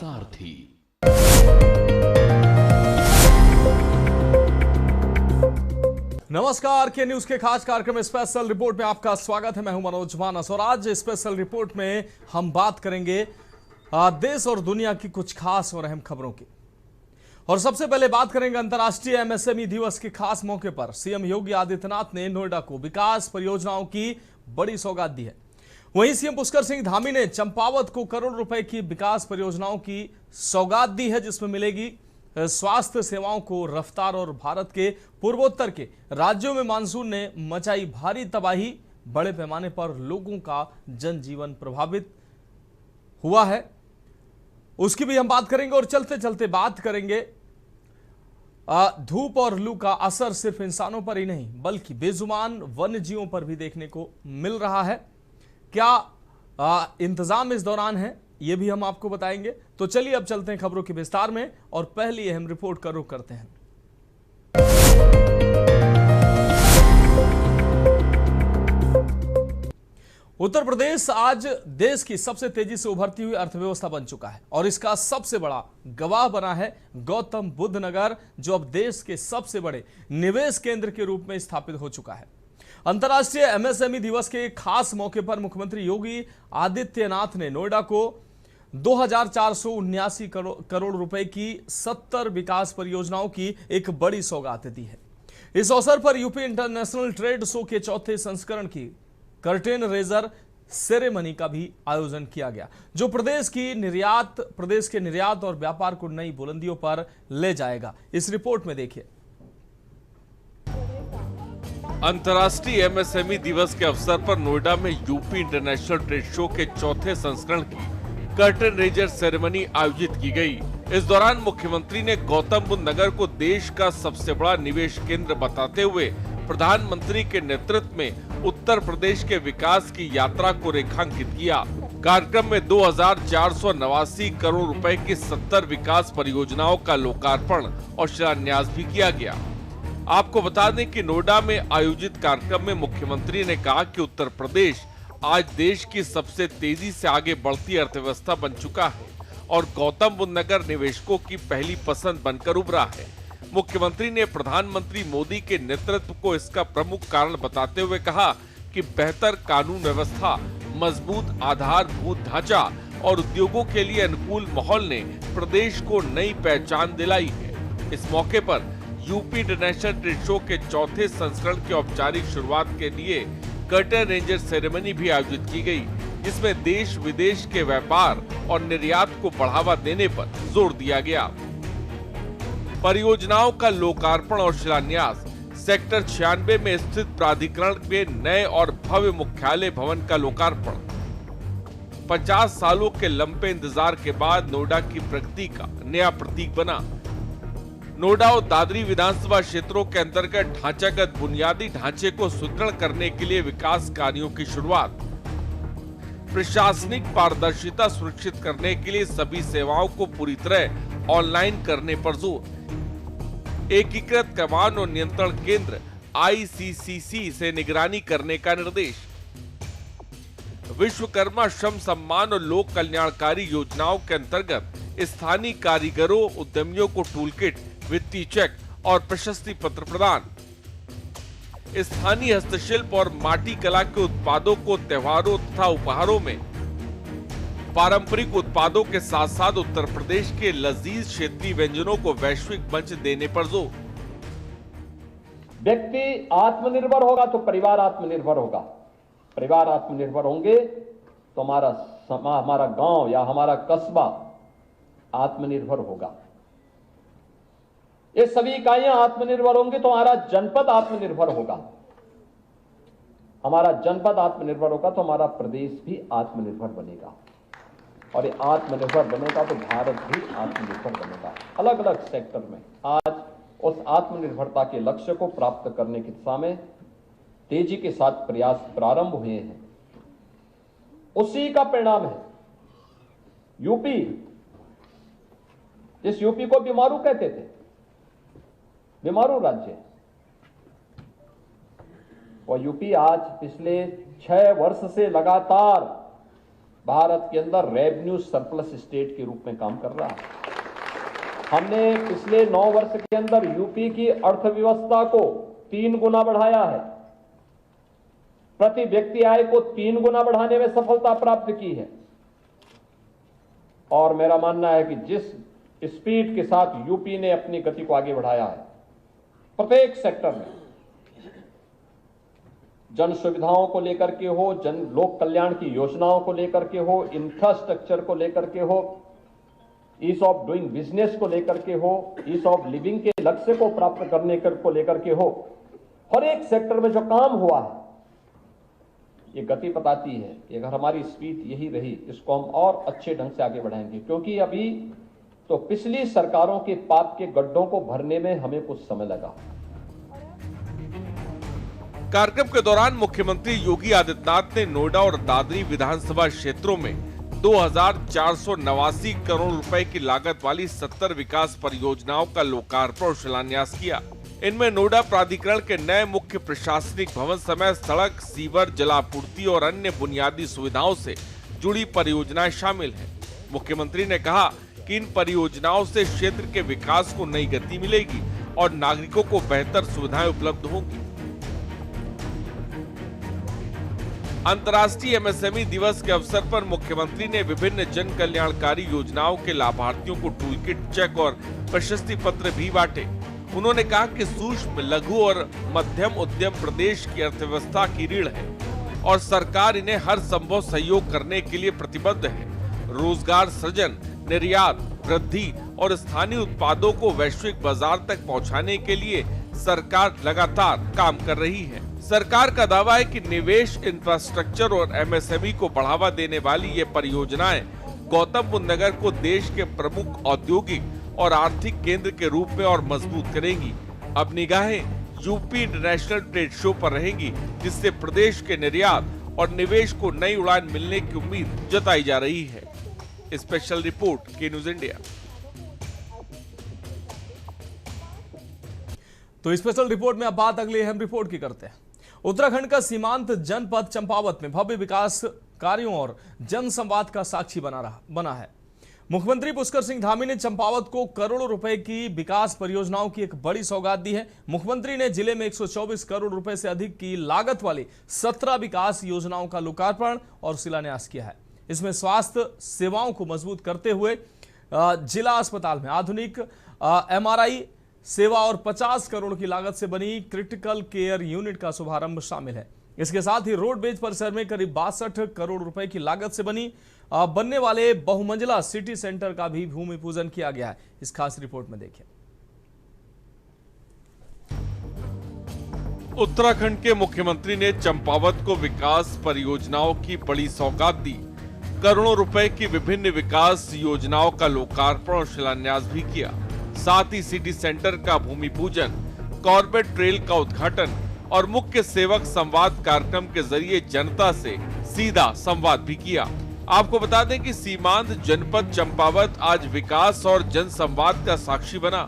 सारथी। नमस्कार, के न्यूज के खास कार्यक्रम स्पेशल रिपोर्ट में आपका स्वागत है। मैं हूं मनोज मानस और आज स्पेशल रिपोर्ट में हम बात करेंगे देश और दुनिया की कुछ खास और अहम खबरों की। और सबसे पहले बात करेंगे अंतर्राष्ट्रीय एमएसएमई दिवस के खास मौके पर सीएम योगी आदित्यनाथ ने नोएडा को विकास परियोजनाओं की बड़ी सौगात दी है। वहीं सीएम पुष्कर सिंह धामी ने चंपावत को करोड़ रुपए की विकास परियोजनाओं की सौगात दी है, जिसमें मिलेगी स्वास्थ्य सेवाओं को रफ्तार। और भारत के पूर्वोत्तर के राज्यों में मानसून ने मचाई भारी तबाही, बड़े पैमाने पर लोगों का जनजीवन प्रभावित हुआ है, उसकी भी हम बात करेंगे। और चलते चलते बात करेंगे धूप और लू का असर सिर्फ इंसानों पर ही नहीं बल्कि बेजुबान वन्य जीवों पर भी देखने को मिल रहा है। क्या इंतजाम इस दौरान है, यह भी हम आपको बताएंगे। तो चलिए अब चलते हैं खबरों के विस्तार में और पहली अहम रिपोर्ट का रुख करते हैं। उत्तर प्रदेश आज देश की सबसे तेजी से उभरती हुई अर्थव्यवस्था बन चुका है और इसका सबसे बड़ा गवाह बना है गौतम बुद्ध नगर, जो अब देश के सबसे बड़े निवेश केंद्र के रूप में स्थापित हो चुका है। अंतर्राष्ट्रीय एमएसएमई दिवस के खास मौके पर मुख्यमंत्री योगी आदित्यनाथ ने नोएडा को 2479 करोड़ रुपए की 70 विकास परियोजनाओं की एक बड़ी सौगात दी है। इस अवसर पर यूपी इंटरनेशनल ट्रेड शो के चौथे संस्करण की कर्टेन रेजर सेरेमनी का भी आयोजन किया गया, जो प्रदेश के निर्यात और व्यापार को नई बुलंदियों पर ले जाएगा। इस रिपोर्ट में देखिए। अंतर्राष्ट्रीय एमएसएमई दिवस के अवसर पर नोएडा में यूपी इंटरनेशनल ट्रेड शो के चौथे संस्करण की कर्टेन रेजर सेरेमनी आयोजित की गई। इस दौरान मुख्यमंत्री ने गौतम बुद्ध नगर को देश का सबसे बड़ा निवेश केंद्र बताते हुए प्रधानमंत्री के नेतृत्व में उत्तर प्रदेश के विकास की यात्रा को रेखांकित किया। कार्यक्रम में 2489 करोड़ रुपए की 70 विकास परियोजनाओं का लोकार्पण और शिलान्यास भी किया गया। आपको बता दें कि नोएडा में आयोजित कार्यक्रम में मुख्यमंत्री ने कहा कि उत्तर प्रदेश आज देश की सबसे तेजी से आगे बढ़ती अर्थव्यवस्था बन चुका है और गौतम बुद्ध नगर निवेशकों की पहली पसंद बनकर उभरा है। मुख्यमंत्री ने प्रधानमंत्री मोदी के नेतृत्व को इसका प्रमुख कारण बताते हुए कहा कि बेहतर कानून व्यवस्था, मजबूत आधारभूत ढांचा और उद्योगों के लिए अनुकूल माहौल ने प्रदेश को नई पहचान दिलाई है। इस मौके पर यूपी इंटरनेशनल ट्रेड शो के चौथे संस्करण की औपचारिक शुरुआत के लिए कर्टेन रेंजर सेरेमनी भी आयोजित की गई, जिसमें देश विदेश के व्यापार और निर्यात को बढ़ावा देने पर जोर दिया गया। परियोजनाओं का लोकार्पण और शिलान्यास, सेक्टर 96 में स्थित प्राधिकरण के नए और भव्य मुख्यालय भवन का लोकार्पण, 50 सालों के लंबे इंतजार के बाद नोएडा की प्रगति का नया प्रतीक बना। नोएडा और दादरी विधानसभा क्षेत्रों के अंतर्गत ढांचागत बुनियादी ढांचे को सुदृढ़ करने के लिए विकास कार्यों की शुरुआत, प्रशासनिक पारदर्शिता सुनिश्चित करने के लिए सभी सेवाओं को पूरी तरह ऑनलाइन करने पर जोर, एकीकृत कमान और नियंत्रण केंद्र आईसीसीसी से निगरानी करने का निर्देश, विश्वकर्मा श्रम सम्मान और लोक कल्याणकारी योजनाओं के अंतर्गत स्थानीय कारीगरों उद्यमियों को टूलकिट, वित्तीय चेक और प्रशस्ति पत्र प्रदान, स्थानीय हस्तशिल्प और माटी कला के उत्पादों को त्योहारों तथा उपहारों में पारंपरिक उत्पादों के साथ साथ उत्तर प्रदेश के लजीज क्षेत्रीय व्यंजनों को वैश्विक मंच देने पर जोर। व्यक्ति आत्मनिर्भर होगा तो परिवार आत्मनिर्भर होगा, परिवार आत्मनिर्भर होंगे तो हमारा गांव या हमारा कस्बा आत्मनिर्भर होगा। ये सभी इकाइयां आत्मनिर्भर होंगी तो हमारा जनपद आत्मनिर्भर होगा, हमारा जनपद आत्मनिर्भर होगा तो हमारा प्रदेश भी आत्मनिर्भर बनेगा और ये आत्मनिर्भर बनेगा तो भारत भी आत्मनिर्भर बनेगा। अलग अलग सेक्टर में आज उस आत्मनिर्भरता के लक्ष्य को प्राप्त करने की दिशा में तेजी के साथ प्रयास प्रारंभ हुए हैं। उसी का परिणाम है यूपी, जिस यूपी को बीमारू कहते थे, बीमारू राज्य, और यूपी आज पिछले 6 वर्ष से लगातार भारत के अंदर रेवेन्यू सरप्लस स्टेट के रूप में काम कर रहा है। हमने पिछले 9 वर्ष के अंदर यूपी की अर्थव्यवस्था को 3 गुना बढ़ाया है, प्रति व्यक्ति आय को 3 गुना बढ़ाने में सफलता प्राप्त की है। और मेरा मानना है कि जिस स्पीड के साथ यूपी ने अपनी गति को आगे बढ़ाया है, प्रत्येक सेक्टर में, जन सुविधाओं को लेकर के हो, जन लोक कल्याण की योजनाओं को लेकर के हो, इंफ्रास्ट्रक्चर को लेकर के हो, ईज ऑफ डूइंग बिजनेस को लेकर के हो, ईज ऑफ लिविंग के लक्ष्य को प्राप्त करने को लेकर के हो, हर एक सेक्टर में जो काम हुआ है, ये गति बताती है कि अगर हमारी स्पीड यही रही, इसको हम और अच्छे ढंग से आगे बढ़ाएंगे। क्योंकि अभी तो पिछली सरकारों के पाप के गड्ढों को भरने में हमें कुछ समय लगा। कार्यक्रम के दौरान मुख्यमंत्री योगी आदित्यनाथ ने नोएडा और दादरी विधानसभा क्षेत्रों में 2489 करोड़ रुपए की लागत वाली 70 विकास परियोजनाओं का लोकार्पण और शिलान्यास किया। इनमें नोएडा प्राधिकरण के नए मुख्य प्रशासनिक भवन समेत सड़क, सीवर, जलापूर्ति और अन्य बुनियादी सुविधाओं से जुड़ी परियोजनाएं शामिल हैं। मुख्यमंत्री ने कहा कि इन परियोजनाओं से क्षेत्र के विकास को नई गति मिलेगी और नागरिकों को बेहतर सुविधाएं उपलब्ध होंगी। अंतर्राष्ट्रीय एमएसएमई दिवस के अवसर पर मुख्यमंत्री ने विभिन्न जन कल्याणकारी योजनाओं के लाभार्थियों को टूल किट, चेक और प्रशस्ति पत्र भी बांटे। उन्होंने कहा कि सूक्ष्म, लघु और मध्यम उद्यम प्रदेश की अर्थव्यवस्था की रीढ़ है और सरकार इन्हें हर संभव सहयोग करने के लिए प्रतिबद्ध है। रोजगार सृजन, निर्यात, वृद्धि और स्थानीय उत्पादों को वैश्विक बाजार तक पहुंचाने के लिए सरकार लगातार काम कर रही है। सरकार का दावा है कि निवेश, इंफ्रास्ट्रक्चर और एमएसएमई को बढ़ावा देने वाली ये परियोजनाएं गौतम बुद्ध नगर को देश के प्रमुख औद्योगिक और आर्थिक केंद्र के रूप में और मजबूत करेंगी। अब निगाहें यूपी इंटरनेशनल ट्रेड शो पर रहेंगी, जिससे प्रदेश के निर्यात और निवेश को नई उड़ान मिलने की उम्मीद जताई जा रही है। स्पेशल रिपोर्ट के न्यूज इंडिया। तो स्पेशल रिपोर्ट में अब बात अगली अहम रिपोर्ट की करते हैं। उत्तराखंड का सीमांत जनपद चंपावत में भव्य विकास कार्यों और जन संवाद का साक्षी बना है। मुख्यमंत्री पुष्कर सिंह धामी ने चंपावत को करोड़ों रुपए की विकास परियोजनाओं की एक बड़ी सौगात दी है। मुख्यमंत्री ने जिले में 124 करोड़ रुपए से अधिक की लागत वाली 17 विकास योजनाओं का लोकार्पण और शिलान्यास किया है। इसमें स्वास्थ्य सेवाओं को मजबूत करते हुए जिला अस्पताल में आधुनिक एमआरआई सेवा और 50 करोड़ की लागत से बनी क्रिटिकल केयर यूनिट का शुभारंभ शामिल है। इसके साथ ही रोडवेज परिसर में करीब 62 करोड़ रुपए की लागत से बनने वाले बहुमंजिला सिटी सेंटर का भी भूमि पूजन किया गया है। इस खास रिपोर्ट में देखिए। उत्तराखंड के मुख्यमंत्री ने चंपावत को विकास परियोजनाओं की बड़ी सौगात दी। करोड़ों रुपए की विभिन्न विकास योजनाओं का लोकार्पण और शिलान्यास भी किया। साथ ही सिटी सेंटर का भूमि पूजन, कॉर्बेट ट्रेल का उद्घाटन और मुख्य सेवक संवाद कार्यक्रम के जरिए जनता से सीधा संवाद भी किया। आपको बता दें कि सीमांत जनपद चंपावत आज विकास और जन संवाद का साक्षी बना।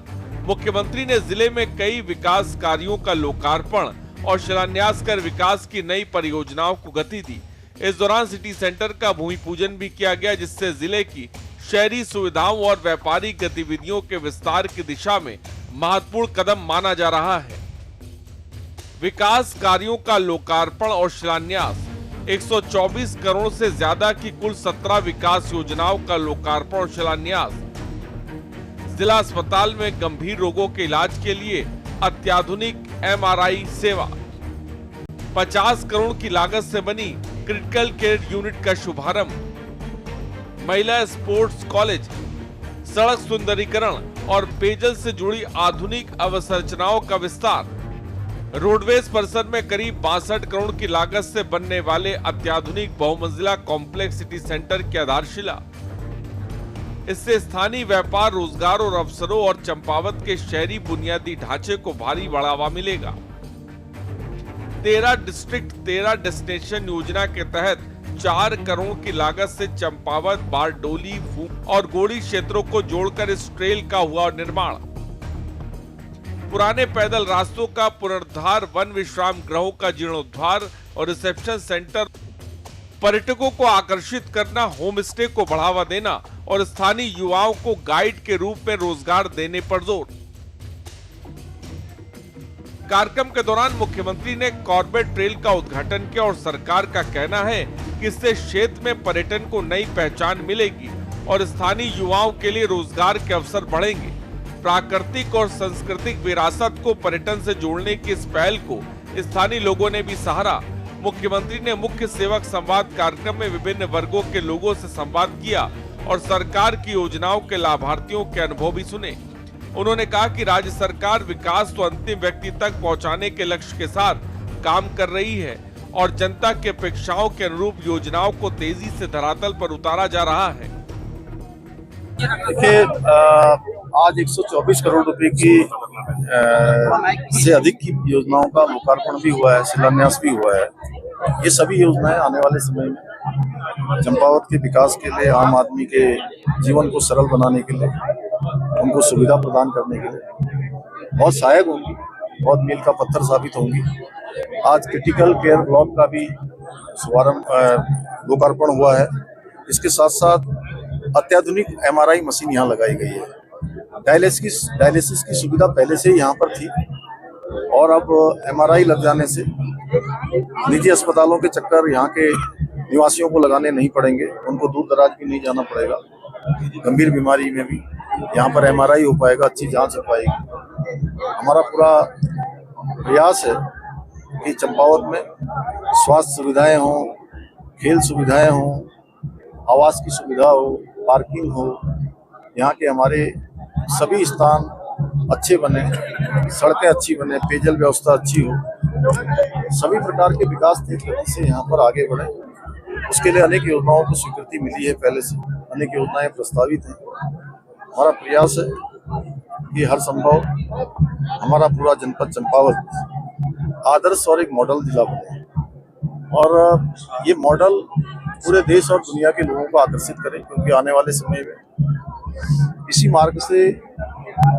मुख्यमंत्री ने जिले में कई विकास कार्यों का लोकार्पण और शिलान्यास कर विकास की नई परियोजनाओं को गति दी। इस दौरान सिटी सेंटर का भूमि पूजन भी किया गया, जिससे जिले की शहरी सुविधाओं और व्यापारिक गतिविधियों के विस्तार की दिशा में महत्वपूर्ण कदम माना जा रहा है। विकास कार्यों का लोकार्पण और शिलान्यास, 124 करोड़ से ज्यादा की कुल 17 विकास योजनाओं का लोकार्पण और शिलान्यास। जिला अस्पताल में गंभीर रोगों के इलाज के लिए अत्याधुनिक एमआरआई सेवा, 50 करोड़ की लागत से बनी क्रिटिकल केयर यूनिट का शुभारंभ, महिला स्पोर्ट्स कॉलेज, सड़क सुंदरीकरण और पेयजल से जुड़ी आधुनिक अवसंरचनाओं का विस्तार, रोडवेज परिसर में करीब 62 करोड़ की लागत से बनने वाले अत्याधुनिक बहुमंजिला कॉम्प्लेक्स सिटी सेंटर की आधारशिला। इससे स्थानीय व्यापार, रोजगार और अवसरों और चंपावत के शहरी बुनियादी ढांचे को भारी बढ़ावा मिलेगा। 13 डिस्ट्रिक्ट 13 डेस्टिनेशन योजना के तहत 4 करोड़ की लागत से चंपावत, बारडोली और गोड़ी क्षेत्रों को जोड़कर इस ट्रेल का हुआ निर्माण। पुराने पैदल रास्तों का पुनरुद्धार, वन विश्राम गृहों का जीर्णोद्धार और रिसेप्शन सेंटर पर्यटकों को आकर्षित करना, होम स्टे को बढ़ावा देना और स्थानीय युवाओं को गाइड के रूप में रोजगार देने पर जोर। कार्यक्रम के दौरान मुख्यमंत्री ने कॉर्बेट ट्रेल का उद्घाटन किया और सरकार का कहना है कि इससे क्षेत्र में पर्यटन को नई पहचान मिलेगी और स्थानीय युवाओं के लिए रोजगार के अवसर बढ़ेंगे। प्राकृतिक और सांस्कृतिक विरासत को पर्यटन से जोड़ने की इस पहल को स्थानीय लोगों ने भी सराहा। मुख्यमंत्री ने मुख्य सेवक संवाद कार्यक्रम में विभिन्न वर्गों के लोगों से संवाद किया और सरकार की योजनाओं के लाभार्थियों के अनुभव भी सुने। उन्होंने कहा कि राज्य सरकार विकास को अंतिम व्यक्ति तक पहुंचाने के लक्ष्य के साथ काम कर रही है और जनता की अपेक्षाओं के अनुरूप योजनाओं को तेजी से धरातल पर उतारा जा रहा है। देखिए, आज 124 करोड़ रुपए की से अधिक की योजनाओं का लोकार्पण भी हुआ है, शिलान्यास भी हुआ है। ये सभी योजनाएं आने वाले समय में चंपावत के विकास के लिए, आम आदमी के जीवन को सरल बनाने के लिए, उनको सुविधा प्रदान करने के लिए बहुत सहायक होंगी, बहुत मील का पत्थर साबित होंगी। आज क्रिटिकल केयर ब्लॉक का भी शुभारंभ लोकार्पण हुआ है। इसके साथ साथ अत्याधुनिक MRI मशीन यहाँ लगाई गई है। डायलिसिस की सुविधा पहले से ही यहाँ पर थी और अब MRI लग जाने से निजी अस्पतालों के चक्कर यहाँ के निवासियों को लगाने नहीं पड़ेंगे, उनको दूर दराज भी नहीं जाना पड़ेगा। गंभीर बीमारी में भी यहाँ पर MRI हो पाएगा, अच्छी जांच हो पाएगी। हमारा पूरा प्रयास है कि चंपावत में स्वास्थ्य सुविधाएं हों, खेल सुविधाएं हों, आवास की सुविधा हो, पार्किंग हो, यहाँ के हमारे सभी स्थान अच्छे बने, सड़कें अच्छी बने, पेयजल व्यवस्था अच्छी हो, सभी प्रकार के विकास तेज गति से यहाँ पर आगे बढ़े। उसके लिए अनेक योजनाओं को स्वीकृति मिली है, पहले से अनेक योजनाएं प्रस्तावित हैं। हमारा प्रयास है कि हर संभव हमारा पूरा जनपद चंपावत आदर्श और एक मॉडल जिला बने और ये मॉडल पूरे देश और दुनिया के लोगों को आकर्षित करें, क्योंकि आने वाले समय में इसी मार्ग से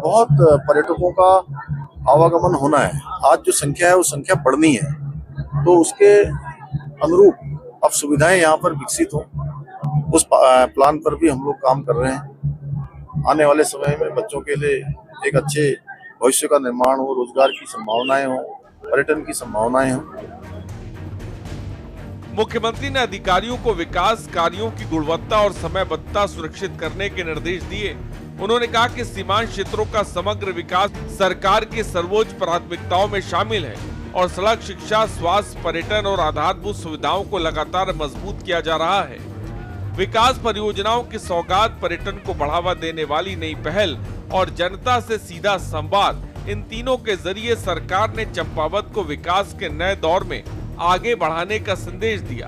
बहुत पर्यटकों का आवागमन होना है। आज जो संख्या है वो संख्या बढ़नी है, तो उसके अनुरूप अब सुविधाएं यहाँ पर विकसित हों, उस प्लान पर भी हम लोग काम कर रहे हैं। आने वाले समय में बच्चों के लिए एक अच्छे भविष्य का निर्माण हो, रोजगार की संभावनाएं हो, पर्यटन की संभावनाएं हो। मुख्यमंत्री ने अधिकारियों को विकास कार्यों की गुणवत्ता और समयबद्धता सुनिश्चित करने के निर्देश दिए। उन्होंने कहा कि सीमांत क्षेत्रों का समग्र विकास सरकार की सर्वोच्च प्राथमिकताओं में शामिल है और सड़क, शिक्षा, स्वास्थ्य, पर्यटन और आधारभूत सुविधाओं को लगातार मजबूत किया जा रहा है। विकास परियोजनाओं की सौगात, पर्यटन को बढ़ावा देने वाली नई पहल और जनता से सीधा संवाद, इन तीनों के जरिए सरकार ने चंपावत को विकास के नए दौर में आगे बढ़ाने का संदेश दिया।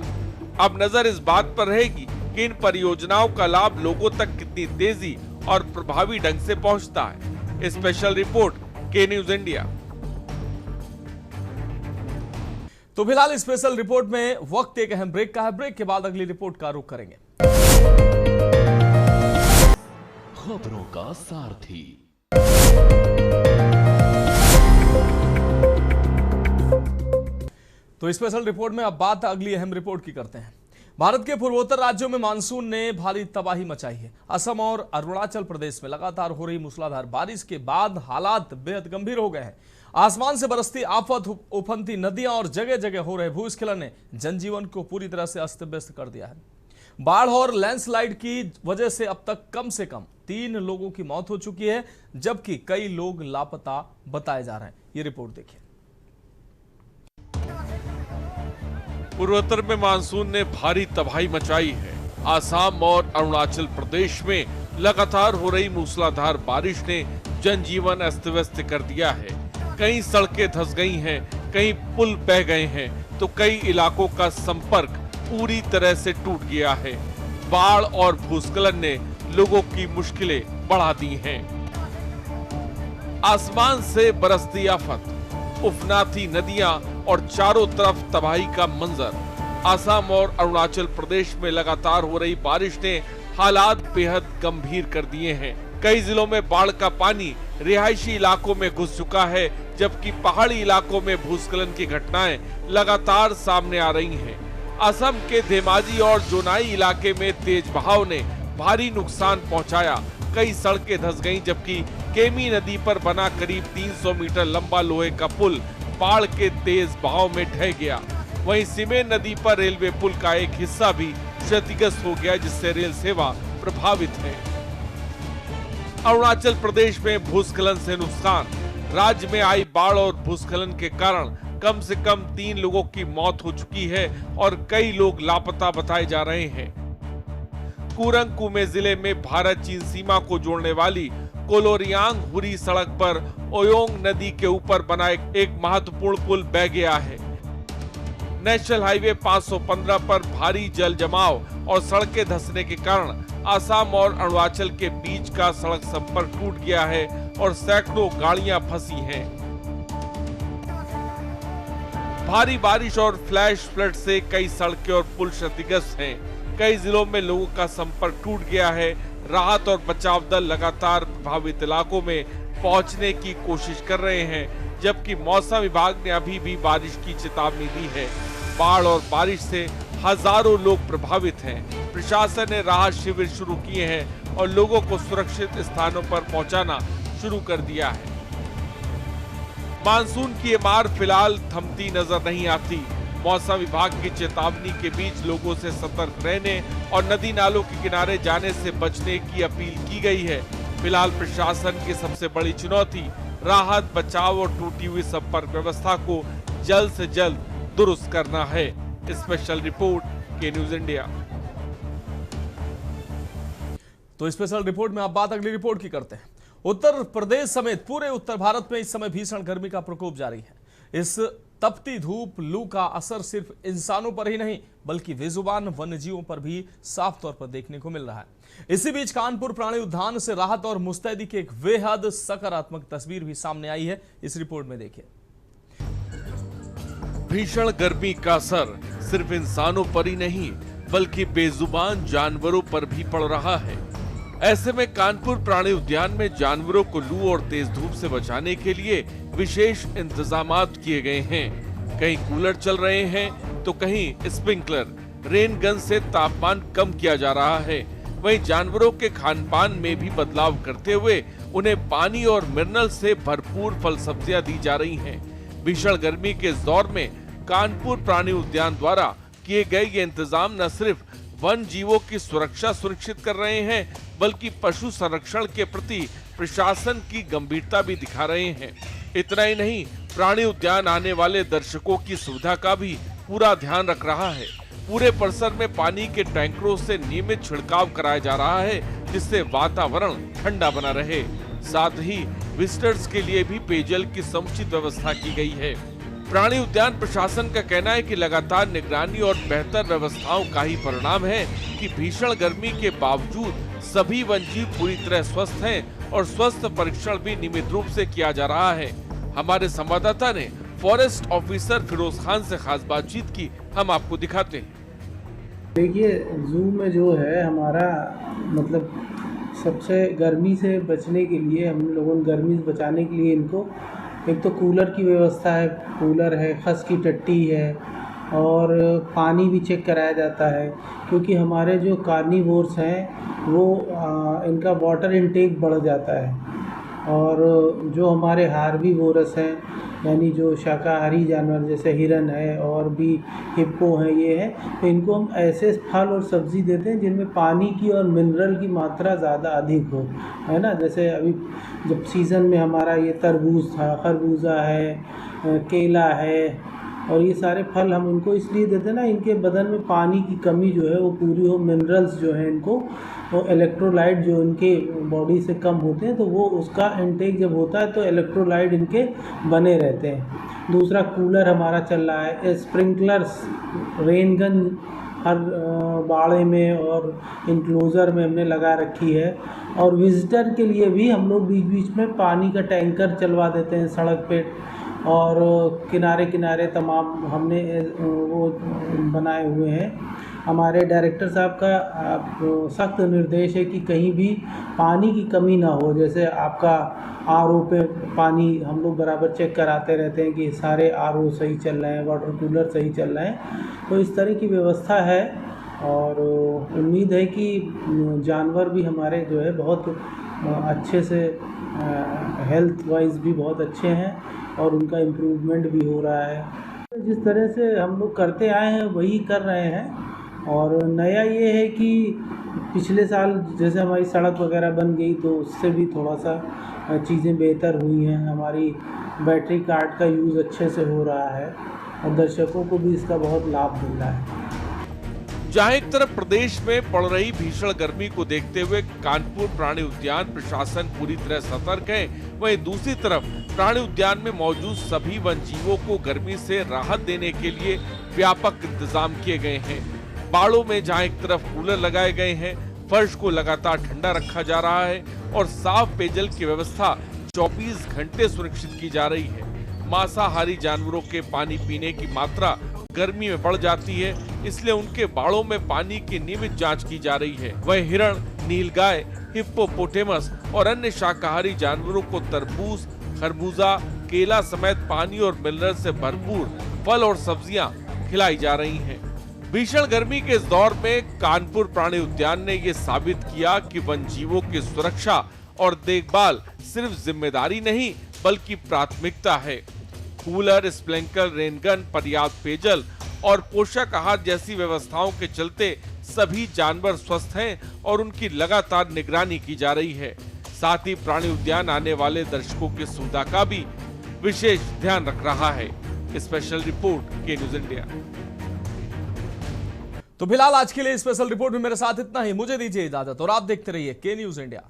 अब नजर इस बात पर रहेगी कि इन परियोजनाओं का लाभ लोगों तक कितनी तेजी और प्रभावी ढंग से पहुंचता है। स्पेशल रिपोर्ट, के न्यूज इंडिया। तो फिलहाल स्पेशल रिपोर्ट में वक्त एक अहम ब्रेक का है। ब्रेक के बाद अगली रिपोर्ट का रुख करेंगे। खबरों का सारथी। तो स्पेशल रिपोर्ट में अब बात अगली अहम रिपोर्ट की करते हैं। भारत के पूर्वोत्तर राज्यों में मानसून ने भारी तबाही मचाई है। असम और अरुणाचल प्रदेश में लगातार हो रही मूसलाधार बारिश के बाद हालात बेहद गंभीर हो गए हैं। आसमान से बरसती आफत, उफनती नदियां और जगह जगह हो रहे भूस्खलन ने जनजीवन को पूरी तरह से अस्त व्यस्त कर दिया है। बाढ़ और लैंडस्लाइड की वजह से अब तक कम से कम 3 लोगों की मौत हो चुकी है, जबकि कई लोग लापता बताए जा रहे हैं। ये रिपोर्ट देखिए। पूर्वोत्तर में मानसून ने भारी तबाही मचाई है। आसाम और अरुणाचल प्रदेश में लगातार हो रही मूसलाधार बारिश ने जनजीवन अस्त व्यस्त कर दिया है। कई सड़कें धंस गई हैं, कई पुल बह गए हैं, तो कई इलाकों का संपर्क पूरी तरह से टूट गया है। बाढ़ और भूस्खलन ने लोगों की मुश्किलें बढ़ा दी हैं। आसमान से बरसती आफत, उफनाती नदियां और चारों तरफ तबाही का मंजर। असम और अरुणाचल प्रदेश में लगातार हो रही बारिश ने हालात बेहद गंभीर कर दिए हैं। कई जिलों में बाढ़ का पानी रिहायशी इलाकों में घुस चुका है, जबकि पहाड़ी इलाकों में भूस्खलन की घटनाएं लगातार सामने आ रही हैं। असम के धेमाजी और जोनाई इलाके में तेज बहाव ने भारी नुकसान पहुंचाया। कई सड़कें धंस गईं, जबकि केमी नदी पर बना करीब 300 मीटर लंबा लोहे का पुल बाढ़ के तेज बहाव में ढह गया। वहीं सिमेन नदी पर रेलवे पुल का एक हिस्सा भी क्षतिग्रस्त हो गया, जिससे रेल सेवा प्रभावित है। अरुणाचल प्रदेश में भूस्खलन से नुकसान। राज्य में आई बाढ़ और भूस्खलन के कारण कम से कम 3 लोगों की मौत हो चुकी है और कई लोग लापता बताए जा रहे हैं। कुरंग कुमे जिले में भारत चीन सीमा को जोड़ने वाली कोलोरियांग हुरी सड़क पर ओयोंग नदी के ऊपर बना एक महत्वपूर्ण पुल बह गया है। नेशनल हाईवे 515 पर भारी जल जमाव और सड़कें धंसने के कारण असम और अरुणाचल के बीच का सड़क संपर्क टूट गया है और सैकड़ों गाड़ियां फंसी हैं। भारी बारिश और फ्लैश फ्लड से कई सड़कें और पुल क्षतिग्रस्त हैं। कई जिलों में लोगों का संपर्क टूट गया है। राहत और बचाव दल लगातार प्रभावित इलाकों में पहुंचने की कोशिश कर रहे हैं, जबकि मौसम विभाग ने अभी भी बारिश की चेतावनी दी है। बाढ़ और बारिश से हजारों लोग प्रभावित हैं। प्रशासन ने राहत शिविर शुरू किए हैं और लोगों को सुरक्षित स्थानों पर पहुंचाना शुरू कर दिया है। मानसून की ये मार फिलहाल थमती नजर नहीं आती। मौसम विभाग की चेतावनी के बीच लोगों से सतर्क रहने और नदी नालों के किनारे जाने से बचने की अपील की गई है। फिलहाल प्रशासन की सबसे बड़ी चुनौती राहत, बचाव और टूटी हुई संपर्क व्यवस्था को जल्द से जल्द दुरुस्त करना है। स्पेशल रिपोर्ट के न्यूज इंडिया। तो स्पेशल रिपोर्ट में आप बात अगली रिपोर्ट की करते हैं। उत्तर प्रदेश समेत पूरे उत्तर भारत में इस समय भीषण गर्मी का प्रकोप जारी है। इस तपती धूप, लू का असर सिर्फ इंसानों पर ही नहीं बल्कि बेजुबान वन्यजीवों पर भी साफ तौर पर देखने को मिल रहा है। इसी बीच कानपुर प्राणी उद्यान से राहत और मुस्तैदी की एक बेहद सकारात्मक तस्वीर भी सामने आई है। इस रिपोर्ट में देखिए। भीषण गर्मी का असर सिर्फ इंसानों पर ही नहीं बल्कि बेजुबान जानवरों पर भी पड़ रहा है। ऐसे में कानपुर प्राणी उद्यान में जानवरों को लू और तेज धूप से बचाने के लिए विशेष इंतजामात किए गए हैं। कहीं कूलर चल रहे हैं तो कहीं स्प्रिंकलर, रेन गन से तापमान कम किया जा रहा है। वहीं जानवरों के खान पान में भी बदलाव करते हुए उन्हें पानी और मिनरल से भरपूर फल सब्जियां दी जा रही हैं। भीषण गर्मी के इस दौर में कानपुर प्राणी उद्यान द्वारा किए गए ये इंतजाम न सिर्फ वन जीवों की सुरक्षा सुनिश्चित कर रहे हैं बल्कि पशु संरक्षण के प्रति प्रशासन की गंभीरता भी दिखा रहे हैं। इतना ही नहीं, प्राणी उद्यान आने वाले दर्शकों की सुविधा का भी पूरा ध्यान रख रहा है। पूरे परिसर में पानी के टैंकरों से नियमित छिड़काव कराया जा रहा है, जिससे वातावरण ठंडा बना रहे। साथ ही विजिटर्स के लिए भी पेयजल की समुचित व्यवस्था की गई है। प्राणी उद्यान प्रशासन का कहना है कि लगातार निगरानी और बेहतर व्यवस्थाओं का ही परिणाम है कि भीषण गर्मी के बावजूद सभी वन्यजीव पूरी तरह स्वस्थ हैं और स्वस्थ परीक्षण भी नियमित रूप से किया जा रहा है। हमारे संवाददाता ने फॉरेस्ट ऑफिसर फिरोज खान से खास बातचीत की, हम आपको दिखाते हैं। देखिए, जू में जो है हमारा मतलब सबसे गर्मी से बचने के लिए हम लोगों ने गर्मी से बचाने के लिए इनको एक तो कूलर की व्यवस्था है, कूलर है, खस की टट्टी है और पानी भी चेक कराया जाता है, क्योंकि हमारे जो कार्निवोर्स हैं वो इनका वाटर इनटेक बढ़ जाता है। और जो हमारे हार्बीवोरस हैं यानी जो शाकाहारी जानवर जैसे हिरन है और भी हिप्पो हैं, ये हैं, तो इनको हम ऐसे फल और सब्ज़ी देते हैं जिनमें पानी की और मिनरल की मात्रा ज़्यादा अधिक हो, है ना। जैसे अभी जब सीज़न में हमारा ये तरबूज था, खरबूजा है, केला है और ये सारे फल हम उनको इसलिए देते हैं ना, इनके बदन में पानी की कमी जो है वो पूरी हो, मिनरल्स जो है इनको, वो इलेक्ट्रोलाइट जो इनके बॉडी से कम होते हैं तो वो उसका इनटेक जब होता है तो इलेक्ट्रोलाइट इनके बने रहते हैं। दूसरा कूलर हमारा चल रहा है, स्प्रिंकलर्स, रेन गन हर बाड़े में और इंक्लोज़र में हमने लगा रखी है। और विजिटर के लिए भी हम लोग बीच बीच में पानी का टैंकर चलवा देते हैं सड़क पे, और किनारे किनारे तमाम हमने वो बनाए हुए हैं। हमारे डायरेक्टर साहब का सख्त निर्देश है कि कहीं भी पानी की कमी ना हो। जैसे आपका RO पे पानी हम लोग बराबर चेक कराते रहते हैं कि सारे RO सही चल रहे हैं, वाटर कूलर सही चल रहे हैं। तो इस तरह की व्यवस्था है और उम्मीद है कि जानवर भी हमारे जो है बहुत अच्छे से हेल्थ वाइज भी बहुत अच्छे हैं और उनका इम्प्रूवमेंट भी हो रहा है। जिस तरह से हम लोग करते आए हैं वही कर रहे हैं। और नया ये है कि पिछले साल जैसे हमारी सड़क वगैरह बन गई तो उससे भी थोड़ा सा चीज़ें बेहतर हुई हैं। हमारी बैटरी कार्ड का यूज़ अच्छे से हो रहा है और दर्शकों को भी इसका बहुत लाभ मिल रहा है। जहां एक तरफ प्रदेश में पड़ रही भीषण गर्मी को देखते हुए कानपुर प्राणी उद्यान प्रशासन पूरी तरह सतर्क है, वहीं दूसरी तरफ प्राणी उद्यान में मौजूद सभी वन जीवों को गर्मी से राहत देने के लिए व्यापक इंतजाम किए गए हैं। बाड़ों में जहां एक तरफ कूलर लगाए गए हैं, फर्श को लगातार ठंडा रखा जा रहा है और साफ पेयजल की व्यवस्था 24 घंटे सुनिश्चित की जा रही है। मांसाहारी जानवरों के पानी पीने की मात्रा गर्मी में बढ़ जाती है, इसलिए उनके बाड़ों में पानी की नियमित जांच की जा रही है। वह हिरण, नीलगाय, हिप्पोपोटेमस और अन्य शाकाहारी जानवरों को तरबूज, खरबूजा, केला समेत पानी और मिनरल से भरपूर फल और सब्जियां खिलाई जा रही हैं। भीषण गर्मी के इस दौर में कानपुर प्राणी उद्यान ने ये साबित किया कि वन जीवों की सुरक्षा और देखभाल सिर्फ जिम्मेदारी नहीं बल्कि प्राथमिकता है। कूलर, स्प्रिंकलर, रेनगन, पर्याप्त पेयजल और पोषक आहार जैसी व्यवस्थाओं के चलते सभी जानवर स्वस्थ हैं और उनकी लगातार निगरानी की जा रही है। साथ ही प्राणी उद्यान आने वाले दर्शकों की सुविधा का भी विशेष ध्यान रख रहा है। स्पेशल रिपोर्ट के न्यूज इंडिया। तो फिलहाल आज के लिए स्पेशल रिपोर्ट में मेरे साथ इतना ही। मुझे दीजिए इजाजत और आप देखते रहिए के न्यूज इंडिया।